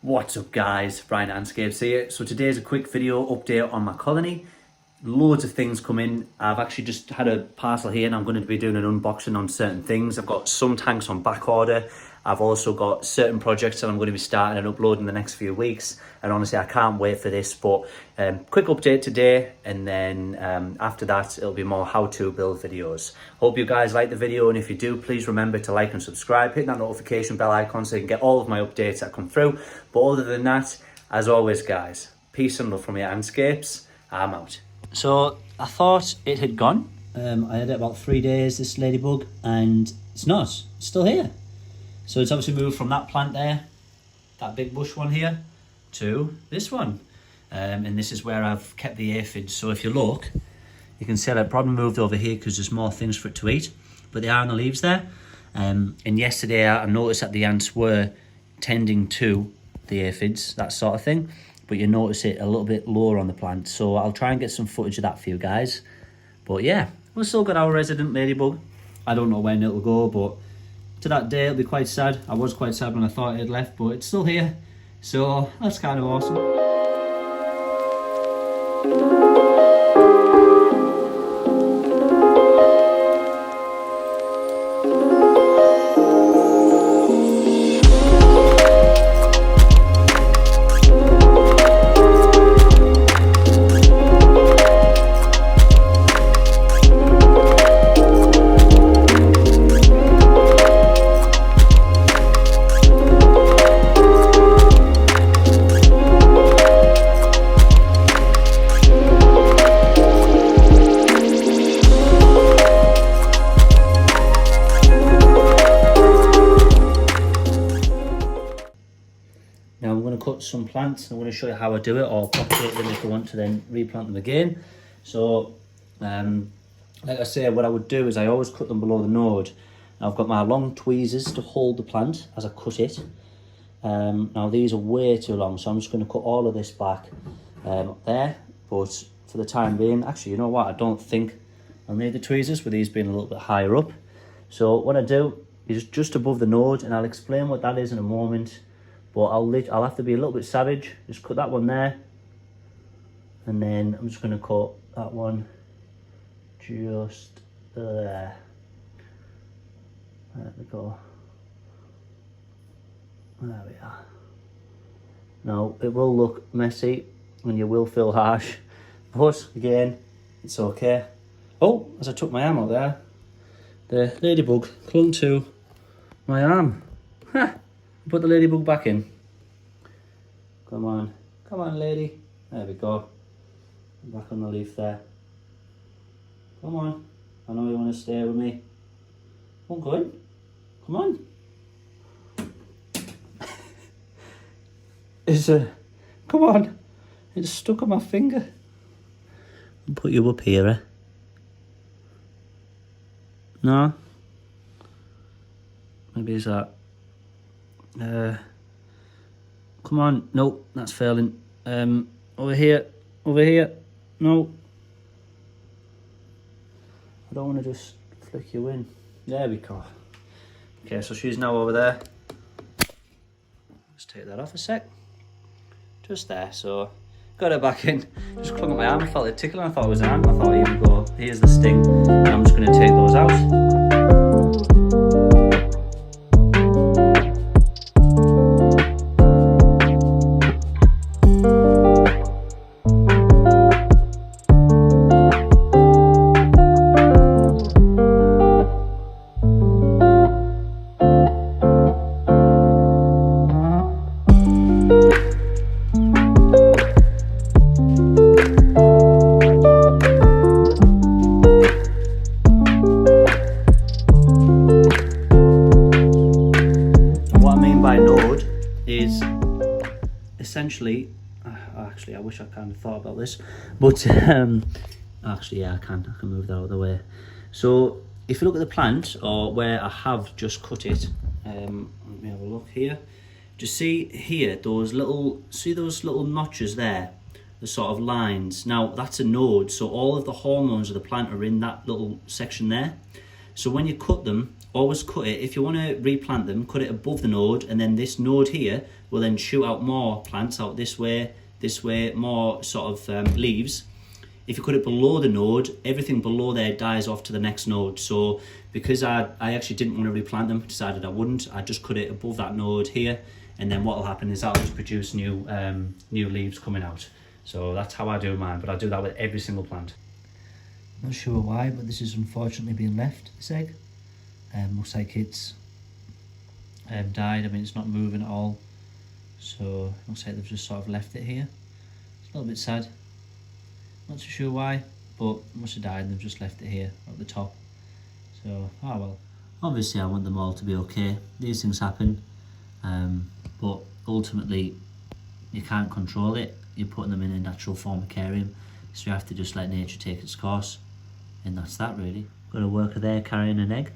What's up guys, Brian AntScapes here. So today's a quick video update on my colony. Loads of things come in. I've actually just had a parcel here and I'm going to be doing an unboxing on certain things. I've got some tanks on back order. I've also got certain projects that I'm going to be starting and uploading in the next few weeks. And honestly, I can't wait for this. But quick update today, and then after that, it'll be more how-to build videos. Hope you guys like the video, and if you do, please remember to like and subscribe. Hit that notification bell icon so you can get all of my updates that come through. But other than that, as always, guys, peace and love from your AntScapes. I'm out. So I thought it had gone. I had it about 3 days, this ladybug, and it's not. It's still here. So it's obviously moved from that plant there, that big bush one here, to this one. And this is where I've kept the aphids. So if you look, you can see that it probably moved over here because there's more things for it to eat. But they are on the leaves there. And yesterday I noticed that the ants were tending to the aphids, that sort of thing. But you notice it a little bit lower on the plant. So I'll try and get some footage of that for you guys. But yeah, we've still got our resident ladybug. I don't know when it'll go, but to that day it'll be quite sad. I was quite sad when I thought it had left, but it's still here. So that's kind of awesome. Now I'm going to cut some plants. I'm going to show you how I do it, or propagate them if I want to then replant them again. So, like I say, what I would do is I always cut them below the node. Now I've got my long tweezers to hold the plant as I cut it. Now these are way too long, so I'm just going to cut all of this back up there. But for the time being, actually, you know what? I don't think I'll need the tweezers with these being a little bit higher up. So what I do is just above the node, and I'll explain what that is in a moment. But I'll have to be a little bit savage. Just cut that one there. And then I'm just going to cut that one just there. There we go. There we are. Now, it will look messy and you will feel harsh. But, again, it's okay. Oh, as I took my arm out there, the ladybug clung to my arm. Ha! Put the ladybug back in. Come on lady. There we go. Back on the leaf there. Come on. I know you want to stay with me. Won't go in. Come on. Come on. It's stuck on my finger. I'll put you up here, eh? No? Maybe it's that. Come on. No, that's failing. Over here. No. I don't want to just flick you in. There we go. Okay, so she's now over there. Let's take that off a sec. Just there, so got her back in. Just clung at my arm, I felt it tickling, I thought it was an ant. I thought, here we go, here's the sting. And I'm just going to take those out. Is essentially, actually I wish I kind of thought about this, but actually yeah, I can move that out of the way. So if you look at the plant, or where I have just cut it, let me have a look here. Just see here, those little notches there, the sort of lines. Now that's a node, so all of the hormones of the plant are in that little section there. So when you cut them, always cut it, if you want to replant them, cut it above the node, and then this node here will then shoot out more plants out this way, more sort of leaves. If you cut it below the node, everything below there dies off to the next node. So because I actually didn't want to replant them, decided I wouldn't, I just cut it above that node here, and then what will happen is that'll just produce new leaves coming out. So that's how I do mine, but I do that with every single plant. Not sure why, but this is unfortunately being left, this egg. Looks like it's died. I mean, it's not moving at all. So looks like they've just sort of left it here. It's a little bit sad. Not too sure why, but it must have died and they've just left it here at the top. So, oh well. Obviously I want them all to be okay. These things happen, but ultimately you can't control it. You're putting them in a natural form aquarium, so you have to just let nature take its course, and that's that really. Got a worker there carrying an egg.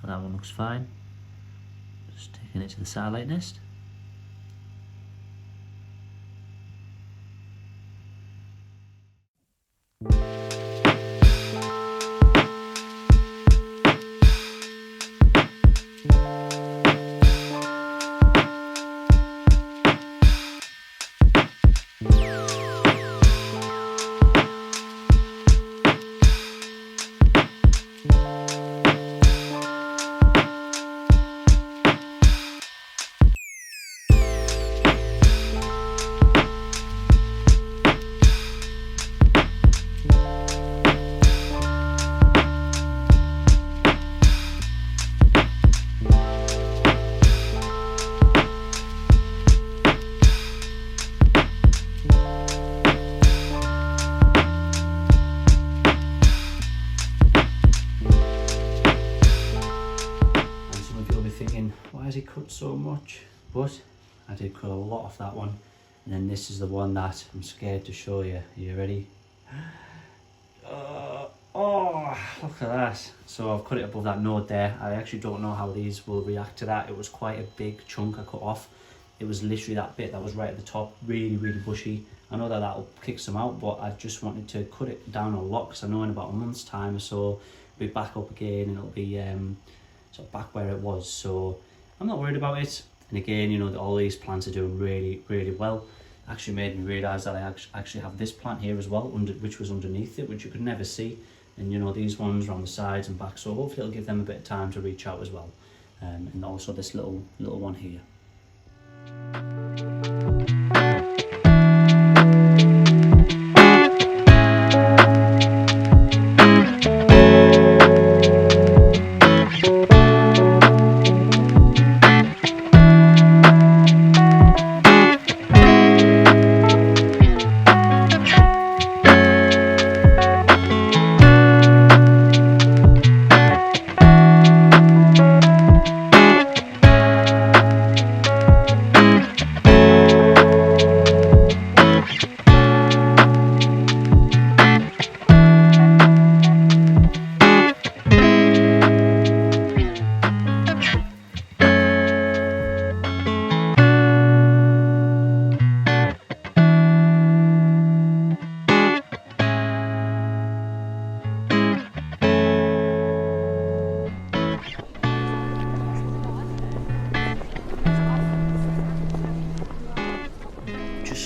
Oh, that one looks fine. Just taking it to the satellite nest. Why has he cut so much? But I did cut a lot off that one, and then this is the one that I'm scared to show you. Are you ready? Oh, look at that. So I've cut it above that node there. I actually don't know how these will react to that. It was quite a big chunk I cut off. It was literally that bit that was right at the top, really bushy. I know that that'll kick some out, but I just wanted to cut it down a lot because I know in about a month's time or so we'll be back up again and it'll be sort of back where it was. So I'm not worried about it. And again, you know, all these plants are doing really well. Actually made me realise that I actually have this plant here as well, which was underneath it, which you could never see. And you know, these ones are on the sides and back, so hopefully it'll give them a bit of time to reach out as well. And also this little one here.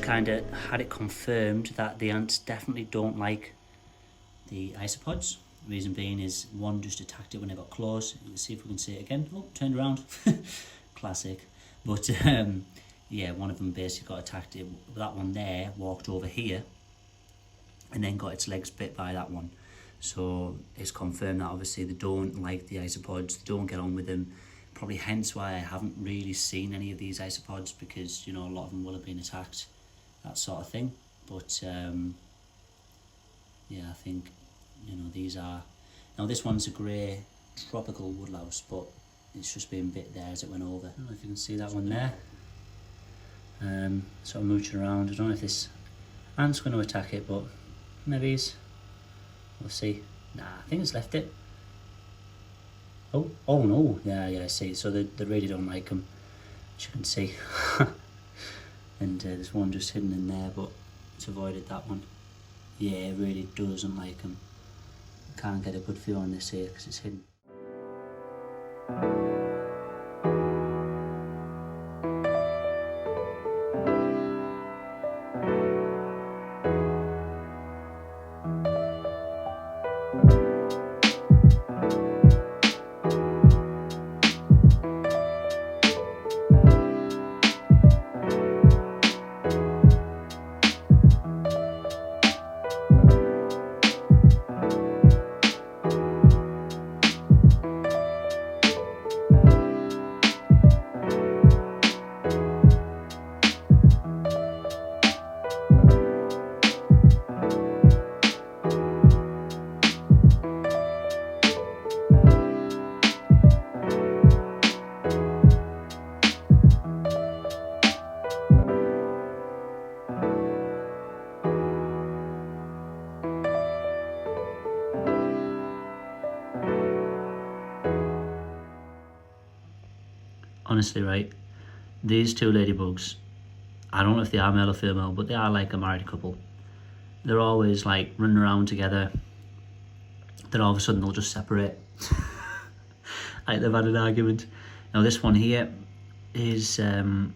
Kind of had it confirmed that the ants definitely don't like the isopods. The reason being is one just attacked it when it got close. Let's see if we can see it again. Oh, turned around. Classic. But yeah, one of them basically got attacked. That one there walked over here and then got its legs bit by that one. So it's confirmed that obviously they don't like the isopods, they don't get on with them. Probably hence why I haven't really seen any of these isopods, because you know, a lot of them will have been attacked, that sort of thing. But yeah, I think, you know, these are, now this one's a grey tropical woodlouse, but it's just been bit there as it went over. I don't know if you can see that one there, sort of mooching around. I don't know if this ant's going to attack it, but maybe we'll see. Nah, I think it's left it. Oh no, yeah, I see. So they really don't like them, as you can see. And there's one just hidden in there, but it's avoided that one. Yeah, it really doesn't like them. Can't get a good feel on this here because it's hidden. honestly, right, these two ladybugs, I don't know if they are male or female, but they are like a married couple. They're always like running around together. Then all of a sudden they'll just separate. Like they've had an argument. Now this one here is the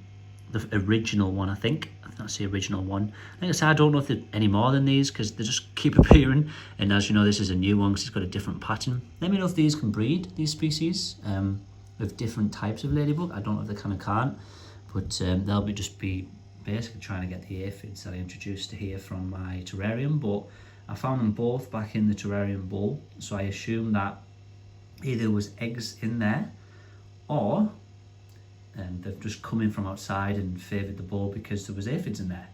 original one, I think. I think that's the original one. Like I said, I don't know if there's any more than these because they just keep appearing. And as you know, this is a new one because it's got a different pattern. Let me know if these can breed, these species, with different types of ladybug. I don't know if they can or can't, but they'll just be basically trying to get the aphids that I introduced to here from my terrarium. But I found them both back in the terrarium bowl, so I assume that either there was eggs in there or they've just come in from outside and favoured the bowl because there was aphids in there.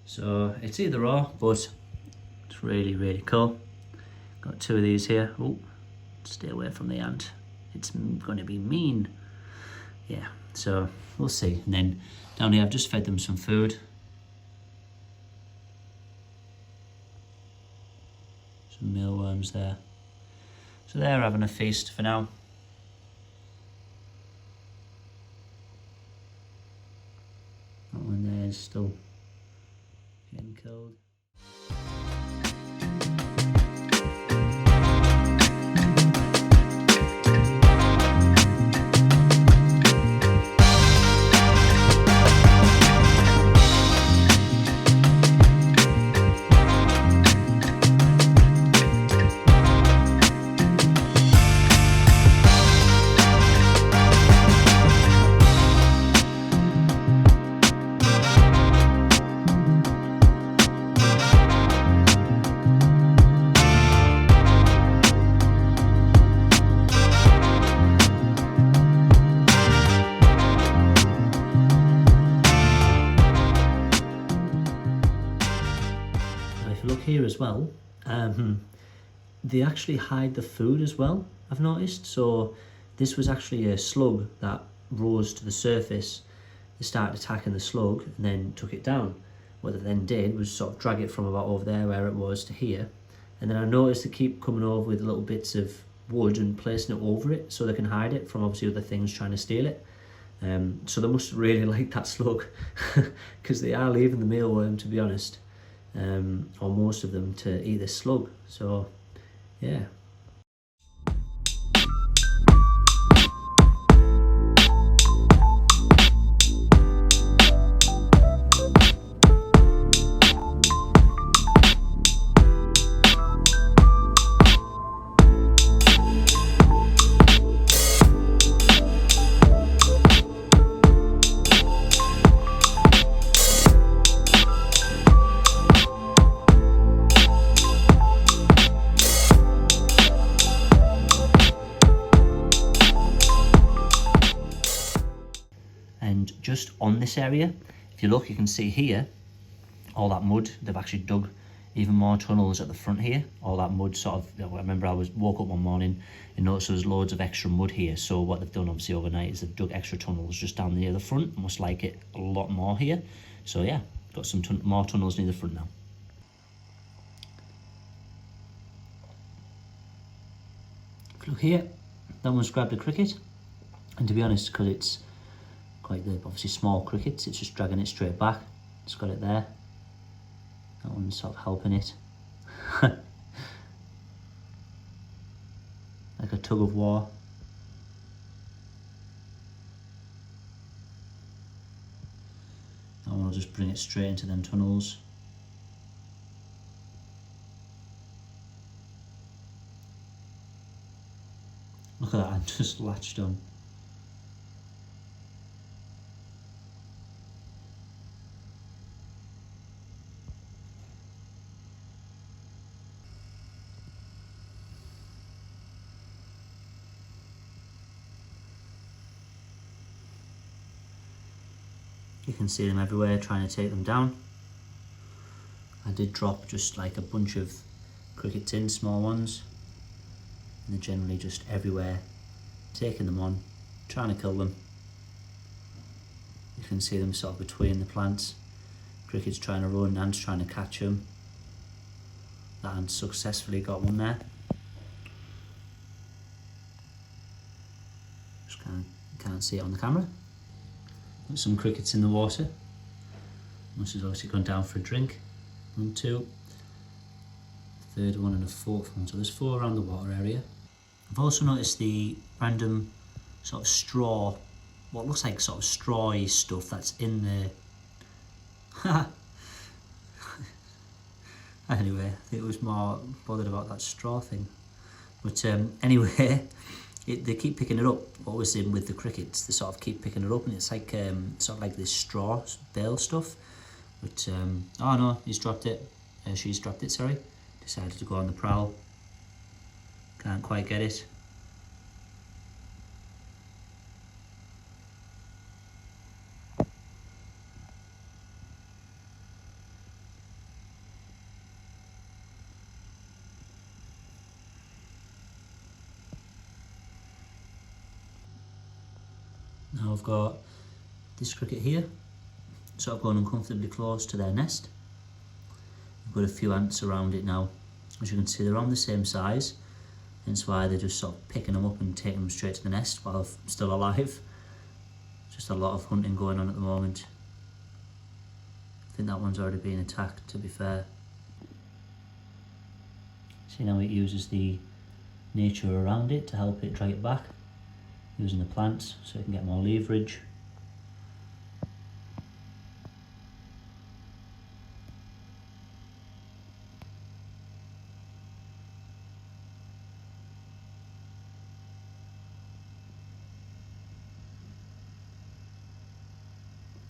So it's either or, but it's really, really cool. Got two of these here. Oh, stay away from the ant. It's going to be mean. Yeah, so we'll see. And then down here I've just fed them some food. Some mealworms there. So they're having a feast for now. That one there is still getting killed. Here as well, they actually hide the food as well, I've noticed. So this was actually a slug that rose to the surface. They started attacking the slug and then took it down. What they then did was sort of drag it from about over there where it was to here, and then I noticed they keep coming over with little bits of wood and placing it over it so they can hide it from obviously other things trying to steal it. So they must really like that slug because they are leaving the mealworm, to be honest. Or most of them, to eat this slug. So yeah. And just on this area, if you look, you can see here, all that mud, they've actually dug even more tunnels at the front here. All that mud sort of, I remember I woke up one morning and noticed there was loads of extra mud here. So what they've done obviously overnight is they've dug extra tunnels just down near the front. Must like it a lot more here. So yeah, got some more tunnels near the front now. If you look here, that one's grabbed a cricket. And to be honest, because it's quite the obviously small crickets, it's just dragging it straight back. It's got it there. That one's sort of helping it. Like a tug of war. That one will just bring it straight into them tunnels. Look at that, I'm just latched on. You can see them everywhere trying to take them down. I did drop just like a bunch of crickets in, small ones, and they're generally just everywhere, taking them on, trying to kill them. You can see them sort of between the plants. Crickets trying to run, ants trying to catch them. That ant successfully got one there. Just can't see it on the camera. Got some crickets in the water. This has obviously gone down for a drink. 1, 2, third one and a fourth one. So there's 4 around the water area. I've also noticed the random sort of straw, what looks like sort of strawy stuff that's in there. Anyway, I think it was more bothered about that straw thing. But anyway, they keep picking it up. What was in with the crickets, they sort of keep picking it up, and it's like sort of like this straw bale stuff. But oh no, he's dropped it. She's dropped it. Sorry, decided to go on the prowl. Can't quite get it. Now I've got this cricket here, sort of going uncomfortably close to their nest. I've got a few ants around it now. As you can see, they're on the same size, hence why they're just sort of picking them up and taking them straight to the nest while I'm still alive. Just a lot of hunting going on at the moment. I think that one's already been attacked, to be fair. See, now it uses the nature around it to help it drag it back, using the plants so it can get more leverage.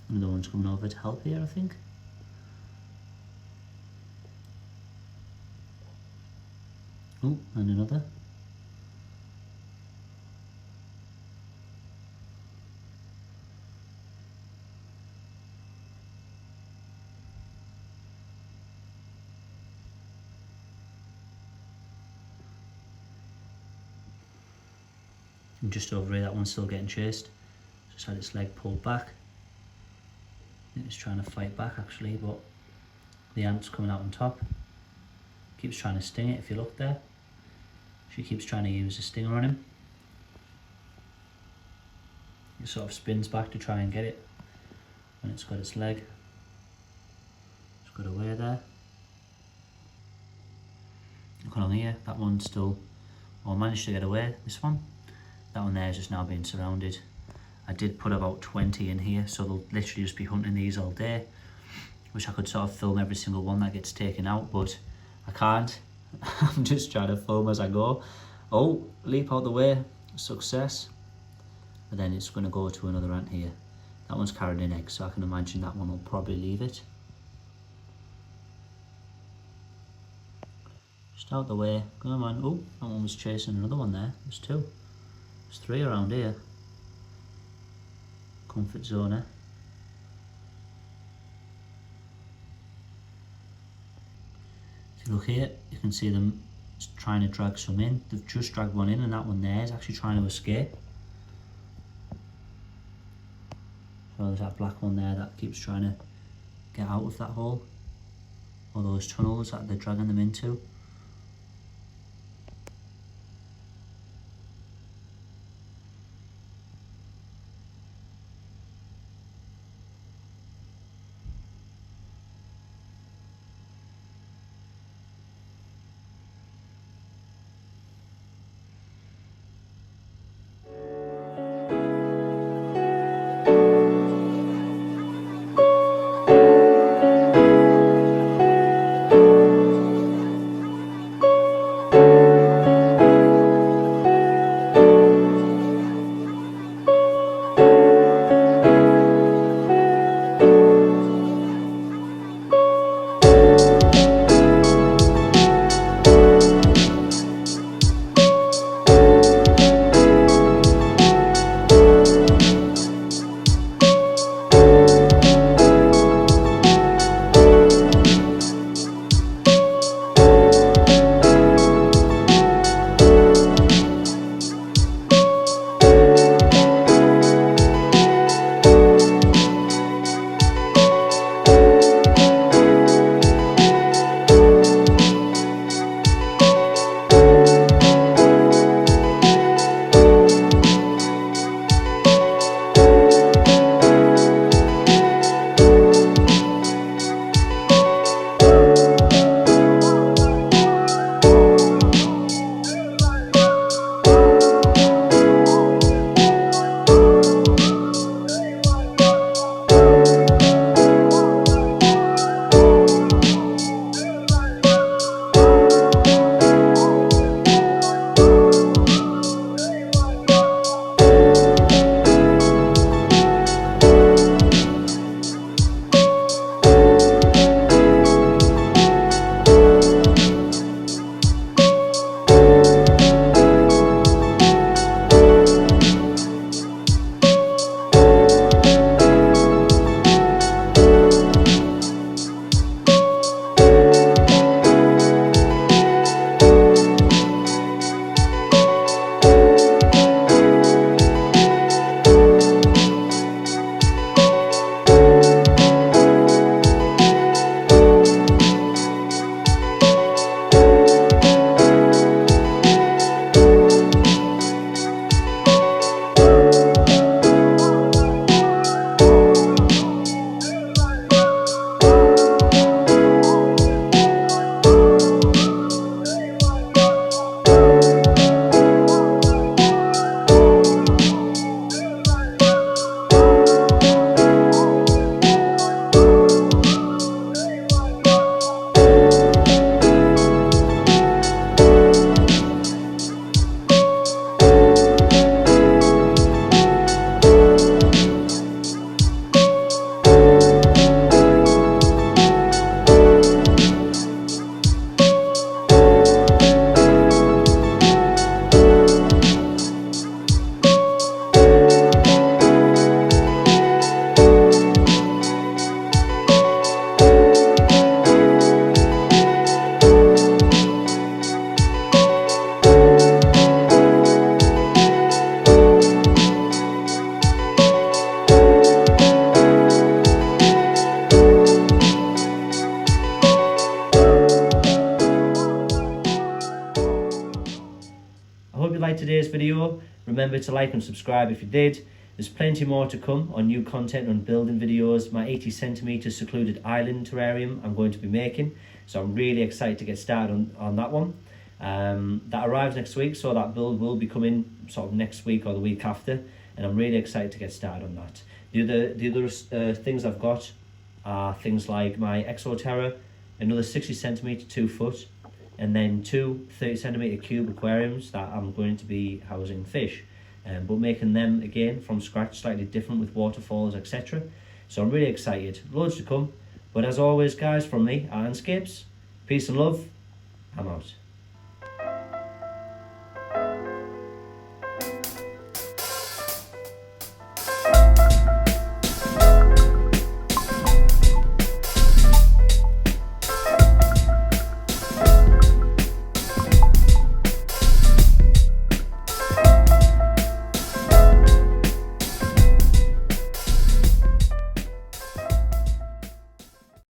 Another one's coming over to help here, I think. Oh, and another. And just over here, that one's still getting chased. Just had its leg pulled back. I think it's trying to fight back actually, but the ant's coming out on top. Keeps trying to sting it, if you look there. She keeps trying to use a stinger on him. It sort of spins back to try and get it when it's got its leg. It's got away there. Look on here, that one's still, well, managed to get away, this one. That one there is just now being surrounded. I did put about 20 in here, so they'll literally just be hunting these all day. Wish I could sort of film every single one that gets taken out, but I can't. I'm just trying to film as I go. Oh, leap out the way, success. But then it's going to go to another ant here. That one's carrying an egg, so I can imagine that one will probably leave it. Just out the way, come on. Oh, that one was chasing another one there. There's 2. There's 3 around here. Comfort zone, eh? If you look here, you can see them trying to drag some in. They've just dragged one in, and that one there is actually trying to escape. So there's that black one there that keeps trying to get out of that hole, or those tunnels that they're dragging them into. enjoyed today's video, remember to like and subscribe if you did. There's plenty more to come on new content on building videos. My 80 centimetre secluded island terrarium I'm going to be making. So I'm really excited to get started on that one. That arrives next week, so that build will be coming sort of next week or the week after. And I'm really excited to get started on that. The other things I've got are things like my Exoterra, another 60 centimetre 2 foot, and then two 30 centimetre cube aquariums that I'm going to be housing fish, but making them again from scratch, slightly different with waterfalls, etc. So I'm really excited, loads to come. But as always guys, from me at AntScapes, peace and love, I'm out.